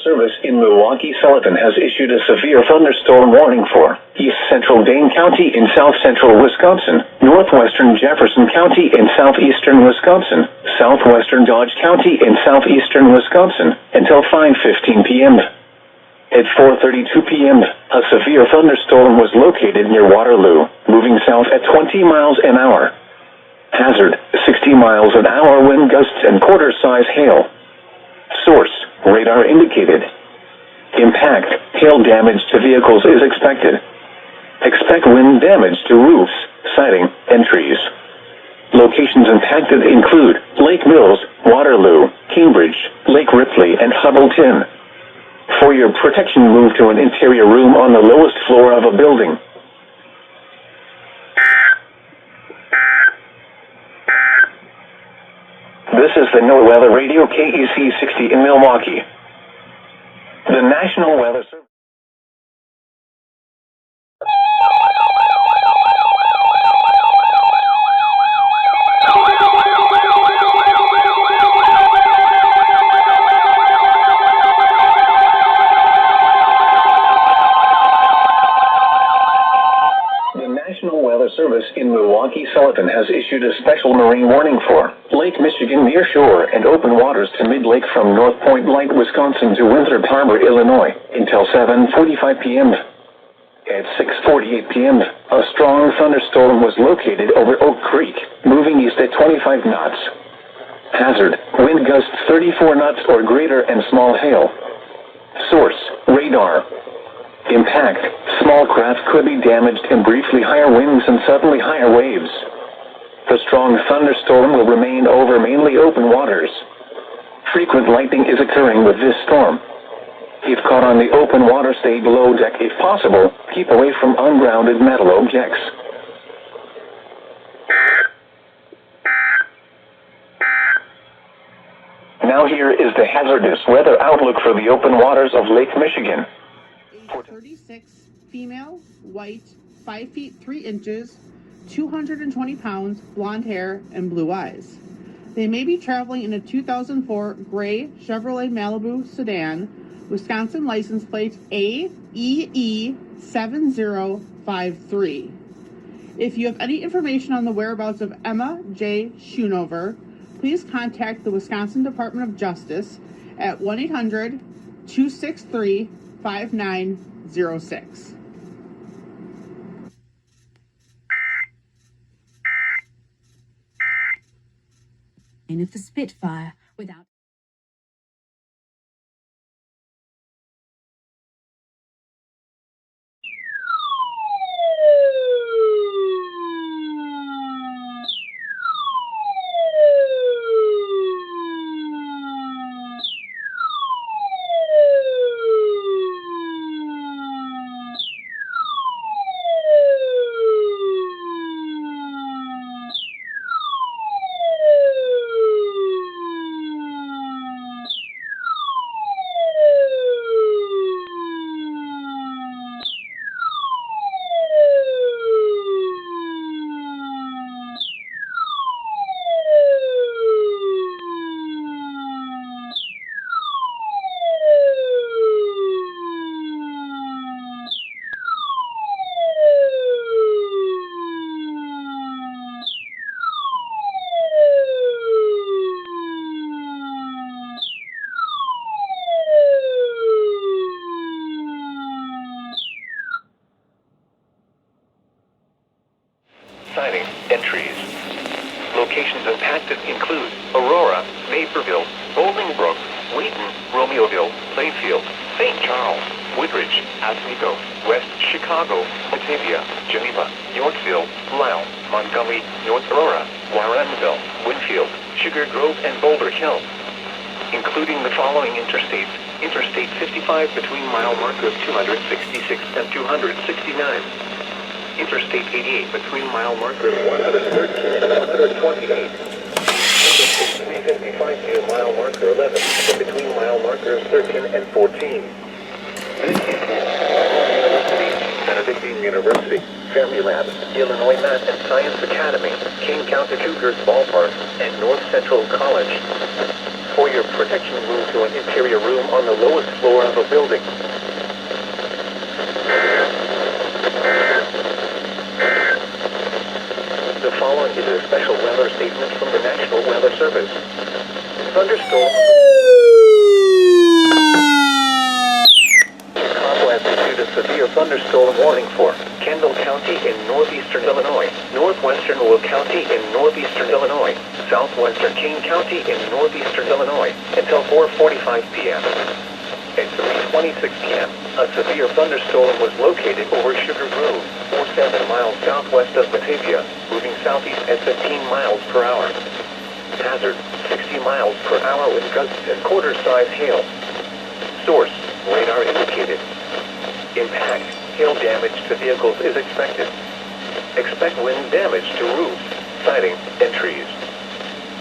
Service in Milwaukee, Sullivan has issued a severe thunderstorm warning for East Central Dane County in South Central Wisconsin, Northwestern Jefferson County in Southeastern Wisconsin, Southwestern Dodge County in Southeastern Wisconsin, until 5:15 p.m. At 4:32 p.m., a severe thunderstorm was located near Waterloo, moving south at 20 miles an hour. Hazard, 60 miles an hour wind gusts and quarter-size hail. Source, radar indicated. Impact, hail damage to vehicles is expected. Expect wind damage to roofs, siding, and trees. Locations impacted include Lake Mills, Waterloo, Cambridge, Lake Ripley, and Hubbleton. For your protection, move to an interior room on the lowest floor of a building. This is the NOAA Weather Radio CAE 60 in Milwaukee. The National Weather Service. Service in Milwaukee, Sullivan has issued a special marine warning for Lake Michigan near shore and open waters to mid-lake from North Point Light, Wisconsin to Winthrop Harbor, Illinois, until 7:45 p.m. At 6:48 p.m., a strong thunderstorm was located over Oak Creek, moving east at 25 knots. Hazard, wind gusts 34 knots or greater and small hail. Source, radar. Impact, small craft could be damaged in briefly higher winds and suddenly higher waves. The strong thunderstorm will remain over mainly open waters. Frequent lightning is occurring with this storm. If caught on the open water, stay below deck if possible. Keep away from ungrounded metal objects. Now here is the hazardous weather outlook for the open waters of Lake Michigan. 36, female, white, 5 feet 3 inches, 220 pounds, blonde hair, and blue eyes. They may be traveling in a 2004 gray Chevrolet Malibu sedan, Wisconsin license plate AEE 7053. If you have any information on the whereabouts of Emma J. Schoonover, please contact the Wisconsin Department of Justice at 1-800-263-5906. And if the Spitfire without Siding and trees. Locations impacted include Aurora, Naperville, Bolingbrook, Wheaton, Romeoville, Plainfield, St. Charles, Woodridge, Oswego, West Chicago, Batavia, Geneva, Yorkville, Lisle, Montgomery, North Aurora, Warrenville, Winfield, Sugar Grove, and Boulder Hill, including the following interstates: Interstate 55 between mile marker of 266 and 269. Interstate 88 between mile markers 113 and 128. Interstate 355 near mile marker 11 and between mile markers markers 13 and 14. Benedictine University, Fermi Labs, Illinois Math and Science Academy, King County Cougars Ballpark, and North Central College. For your protection, move to an interior room on the lowest floor of a building. The following is a special weather statement from the National Weather Service. Thunderstorm. Commonwealth issued a severe thunderstorm warning for Kendall County in northeastern Illinois, northwestern Will County in northeastern Illinois, southwestern Kane County in northeastern Illinois, until 4:45 p.m. At 3:26 p.m., a severe thunderstorm was located over Sugar Grove, 7 miles southwest of Batavia, moving southeast at 15 miles per hour. Hazard, 60 miles per hour with gusts and quarter-size hail. Source, radar indicated. Impact, hail damage to vehicles is expected. Expect wind damage to roofs, siding, and trees.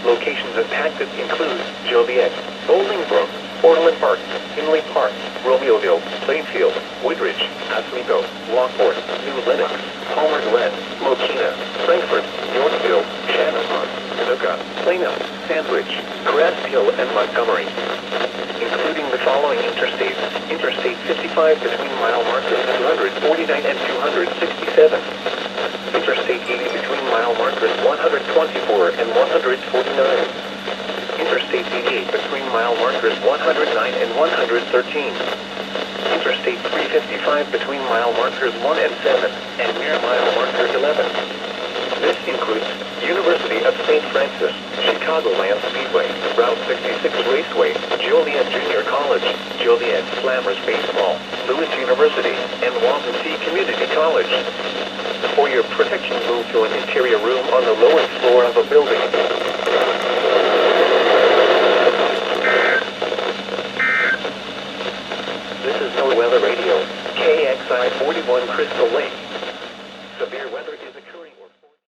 Locations impacted include Joliet, Bolingbrook, Orland Park, Hinley Park, Romeoville, Plainfield, Woodridge, Oswego, Lockport, New Lenox, Palmer Glen, Mokina, Frankfort, Yorkville, Shanahan, Paducah, Plano, Sandwich, Crest Hill, and Montgomery. Including the following interstates: Interstate 55 between mile markers 249 and 267. Interstate 80 between mile markers 124 and 149. Interstate 88 between mile markers 109 and 113. Interstate 355 between mile markers 1 and 7 and near mile marker 11. This includes University of St. Francis, Chicagoland Speedway, Route 66 Raceway, Joliet Junior College, Joliet Slammers Baseball, Lewis University, and Waukesha Community College. For your protection, move to an interior room on the lowest floor of a building. This is NOAA Weather Radio, KXI 41 Crystal Lake.